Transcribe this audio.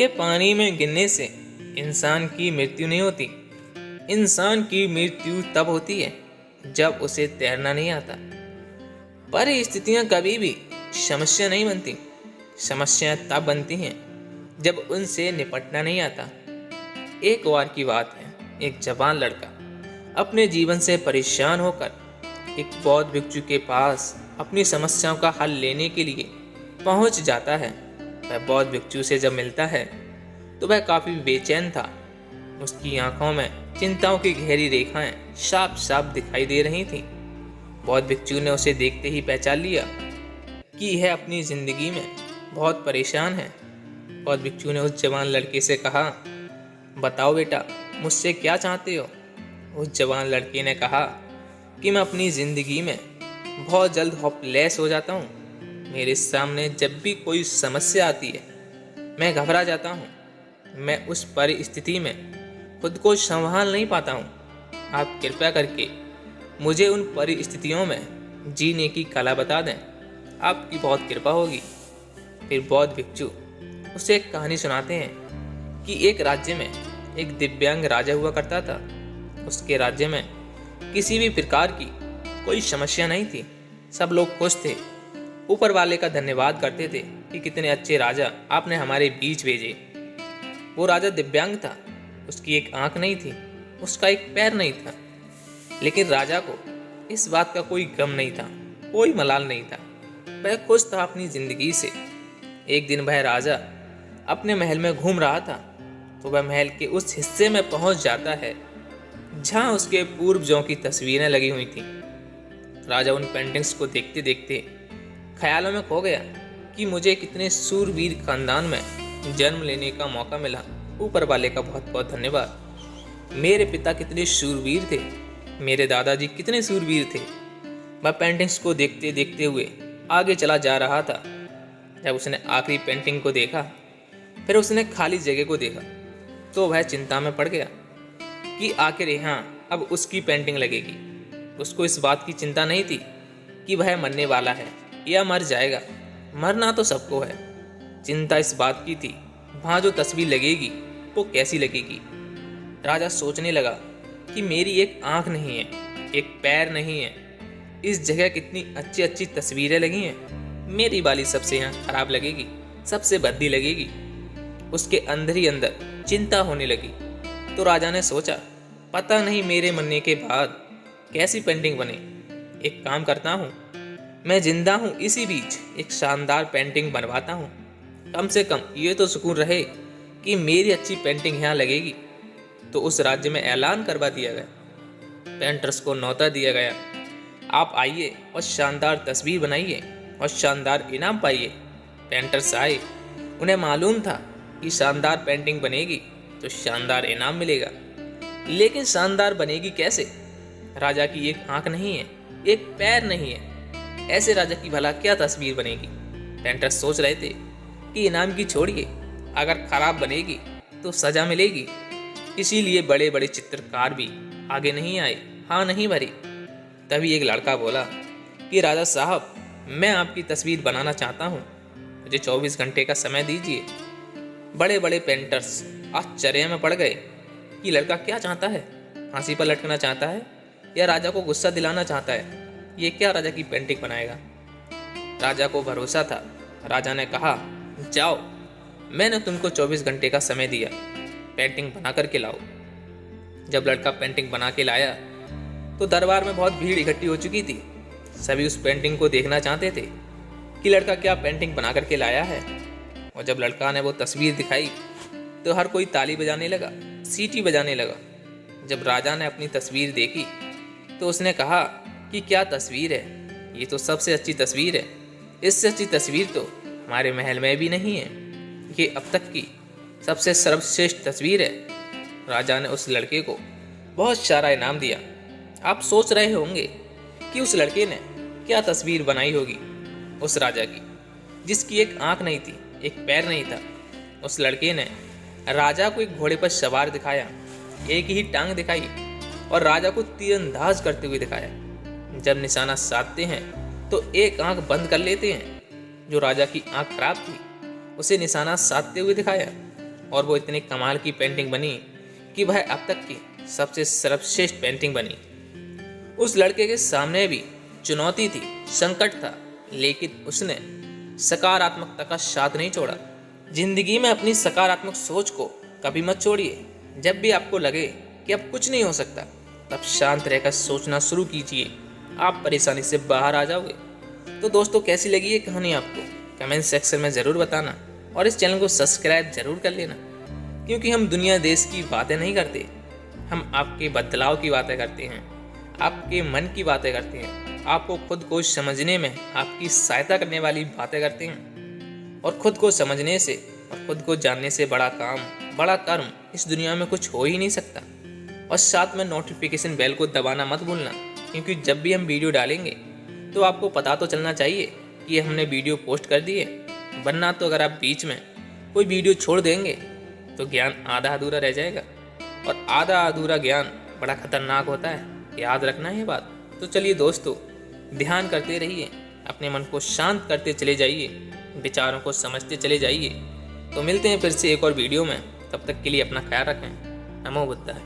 कि पानी में गिरने से इंसान की मृत्यु नहीं होती। इंसान की मृत्यु तब होती है जब उसे तैरना नहीं आता। परिस्थितियां कभी भी समस्या नहीं बनती। समस्याएं तब बनती हैं जब उनसे निपटना नहीं आता। एक बार की बात है, एक जवान लड़का अपने जीवन से परेशान होकर एक बौद्ध भिक्षु के पास अपनी समस्याओं का हल लेने के लिए पहुंच जाता है। वह बौद्ध भिक्षु से जब मिलता है तो वह काफी बेचैन था। उसकी आंखों में चिंताओं की गहरी रेखाएं साफ साफ दिखाई दे रही थीं। बौद्ध भिक्षु ने उसे देखते ही पहचान लिया कि यह अपनी जिंदगी में बहुत परेशान है। बौद्ध भिक्षु ने उस जवान लड़के से कहा, बताओ बेटा, मुझसे क्या चाहते हो? उस जवान लड़के ने कहा कि मैं अपनी ज़िंदगी में बहुत जल्द होपलेस हो जाता हूँ। मेरे सामने जब भी कोई समस्या आती है मैं घबरा जाता हूँ। मैं उस परिस्थिति में खुद को संभाल नहीं पाता हूँ। आप कृपया करके मुझे उन परिस्थितियों में जीने की कला बता दें, आपकी बहुत कृपा होगी। फिर बौद्ध भिक्षु उसे एक कहानी सुनाते हैं कि एक राज्य में एक दिव्यांग राजा हुआ करता था। उसके राज्य में किसी भी प्रकार की कोई समस्या नहीं थी। सब लोग खुश थे। ऊपर वाले का धन्यवाद करते थे कि कितने अच्छे राजा आपने हमारे बीच भेजे। वो राजा दिव्यांग था। उसकी एक आंख नहीं थी, उसका एक पैर नहीं था, लेकिन राजा को इस बात का कोई गम नहीं था, कोई मलाल नहीं था। वह खुश था अपनी जिंदगी से। एक दिन वह राजा अपने महल में घूम रहा था तो वह महल के उस हिस्से में पहुंच जाता है जहां उसके पूर्वजों की तस्वीरें लगी हुई थीं। राजा उन पेंटिंग्स को देखते देखते ख्यालों में खो गया कि मुझे कितने सूरवीर खानदान में जन्म लेने का मौका मिला। ऊपर वाले का बहुत बहुत धन्यवाद। मेरे पिता कितने शूरवीर थे, मेरे दादाजी कितने सूरवीर थे। वह पेंटिंग्स को देखते देखते हुए आगे चला जा रहा था। जब उसने आखिरी पेंटिंग को देखा, फिर उसने खाली जगह को देखा, तो वह चिंता में पड़ गया कि आखिर यहाँ अब उसकी पेंटिंग लगेगी। उसको इस बात की चिंता नहीं थी कि वह मरने वाला है या मर जाएगा। मरना तो सबको है। चिंता इस बात की थी वहाँ जो तस्वीर लगेगी वो कैसी लगेगी। राजा सोचने लगा कि मेरी एक आंख नहीं है, एक पैर नहीं है, इस जगह कितनी अच्छी अच्छी तस्वीरें लगी हैं। मेरी वाली सबसे यहाँ खराब लगेगी, सबसे भद्दी लगेगी। उसके अंदर ही अंदर चिंता होने लगी। तो राजा ने सोचा, पता नहीं मेरे मरने के बाद कैसी पेंटिंग बने। एक काम करता हूँ, मैं जिंदा हूँ इसी बीच एक शानदार पेंटिंग बनवाता हूँ। कम से कम ये तो सुकून रहे कि मेरी अच्छी पेंटिंग यहाँ लगेगी। तो उस राज्य में ऐलान करवा दिया गया। पेंटर्स को न्योता दिया गया, आप आइए और शानदार तस्वीर बनाइए और शानदार इनाम पाइए। पेंटर्स आए। उन्हें मालूम था कि शानदार पेंटिंग बनेगी तो शानदार इनाम मिलेगा, लेकिन शानदार बनेगी कैसे? राजा की एक आंख नहीं है, एक पैर नहीं है, ऐसे राजा की भला क्या तस्वीर बनेगी? पेंटर्स सोच रहे थे कि इनाम की छोड़िए, अगर खराब बनेगी तो सजा मिलेगी। इसीलिए बड़े बड़े चित्रकार भी आगे नहीं आए, हाँ नहीं भरी। तभी एक लड़का बोला कि राजा साहब, मैं आपकी तस्वीर बनाना चाहता हूँ, मुझे 24 घंटे का समय दीजिए। बड़े बड़े पेंटर्स आश्चर्य में पड़ गए कि लड़का क्या चाहता है? फांसी पर लटकना चाहता है या राजा को गुस्सा दिलाना चाहता है? ये क्या राजा की पेंटिंग बनाएगा? राजा को भरोसा था। राजा ने कहा, जाओ, मैंने तुमको 24 घंटे का समय दिया, पेंटिंग बना करके लाओ। जब लड़का पेंटिंग बना के लाया तो दरबार में बहुत भीड़ इकट्ठी हो चुकी थी। सभी उस पेंटिंग को देखना चाहते थे कि लड़का क्या पेंटिंग बना करके लाया है। और जब लड़का ने वो तस्वीर दिखाई तो हर कोई ताली बजाने लगा, सीटी बजाने लगा। जब राजा ने अपनी तस्वीर देखी तो उसने कहा कि क्या तस्वीर है, ये तो सबसे अच्छी तस्वीर है। इससे अच्छी तस्वीर तो हमारे महल में भी नहीं है। ये अब तक की सबसे सर्वश्रेष्ठ तस्वीर है। राजा ने उस लड़के को बहुत सारा इनाम दिया। आप सोच रहे होंगे कि उस लड़के ने क्या तस्वीर बनाई होगी उस राजा की, जिसकी एक आंख नहीं थी, एक पैर नहीं था। उस लड़के ने राजा को एक घोड़े पर सवार दिखाया, एक ही टांग दिखाई और राजा को तीरंदाज करते हुए दिखाया। जब निशाना साधते हैं तो एक आंख बंद कर लेते हैं। जो राजा की आंख खराब थी उसे निशाना साधते हुए दिखाया। और वो इतनी कमाल की पेंटिंग बनी कि वह अब तक की सबसे सर्वश्रेष्ठ पेंटिंग बनी। उस लड़के के सामने भी चुनौती थी, संकट था, लेकिन उसने सकारात्मकता का साथ नहीं छोड़ा। जिंदगी में अपनी सकारात्मक सोच को कभी मत छोड़िए। जब भी आपको लगे कि अब कुछ नहीं हो सकता, तब शांत रहकर सोचना शुरू कीजिए, आप परेशानी से बाहर आ जाओगे। तो दोस्तों, कैसी लगी ये कहानी आपको कमेंट सेक्शन में ज़रूर बताना, और इस चैनल को सब्सक्राइब जरूर कर लेना, क्योंकि हम दुनिया देश की बातें नहीं करते, हम आपके बदलाव की बातें करते हैं, आपके मन की बातें करते हैं, आपको खुद को समझने में आपकी सहायता करने वाली बातें करते हैं। और खुद को समझने से और खुद को जानने से बड़ा काम, बड़ा कर्म इस दुनिया में कुछ हो ही नहीं सकता। और साथ में नोटिफिकेशन बेल को दबाना मत भूलना, क्योंकि जब भी हम वीडियो डालेंगे तो आपको पता तो चलना चाहिए कि हमने वीडियो पोस्ट कर दी है। वरना तो अगर आप बीच में कोई वीडियो छोड़ देंगे तो ज्ञान आधा अधूरा रह जाएगा, और आधा अधूरा ज्ञान बड़ा खतरनाक होता है, याद रखना ये बात। तो चलिए दोस्तों, ध्यान करते रहिए, अपने मन को शांत करते चले जाइए, विचारों को समझते चले जाइए। तो मिलते हैं फिर से एक और वीडियो में, तब तक के लिए अपना ख्याल रखें। नमो बुद्धाय।